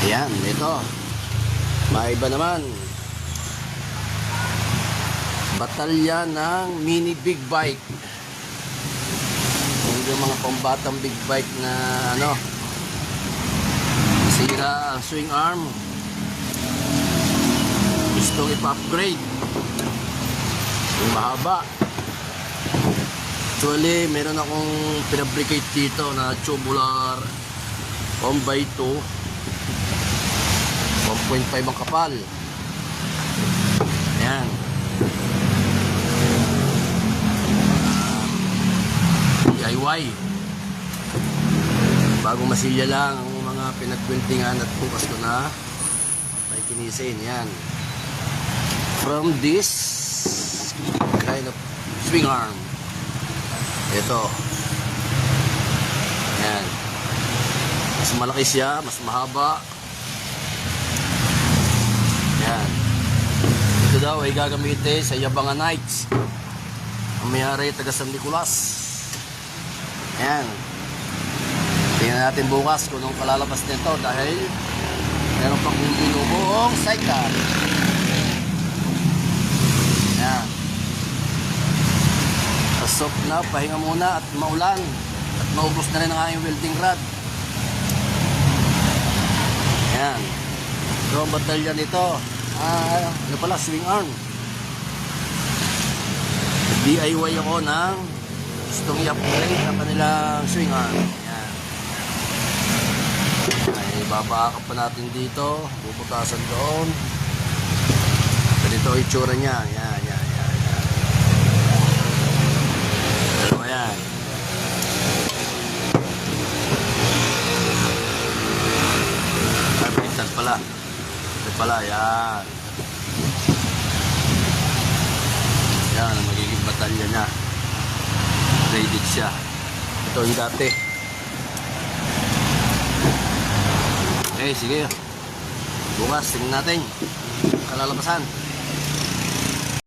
Ayan, ito. Maiba naman. Batalya ng mini big bike. Yung mga pambatang big bike na ano, sira ang swing arm, gusto ipa-upgrade yung mahaba. Actually, meron akong pinabricate dito na tubular 1x2 1.5 ang kapal. Ayan. DIY. Bagong masilya lang ang mga pinagkwintingan at bukas ko na may kinisin. Yan. From this kind of swing arm. Ito. Yan. Mas malaki siya, mas mahaba. Yan. Ito daw ay gagamitin sa Yabangan Nights. Ang mayari taga San Nicolas. Ayan. Tingnan natin bukas kung anong kalalabas nito dahil meron pang binubuong sidecar. Ayan. Pasok na, pahinga muna at maulan at maubos na rin ang aking welding rod. Ayan. So ang batalya nito, ano pala, swing arm. DIY ako ng gustong i-upgrade ang kanilang swing arm. Ayan. Ay, babakap pa natin dito. Bubutasan doon. Ganito ang itsura niya. Ayan, ayan, ayan, ayan. Pero ayan. Ay, baliktad pala. Ito pala, ayan. Ayan, ang magiging batalya niya. Graded siya. Ito yung dati. Okay, sige. Bukas, tingnan natin kalalabasan.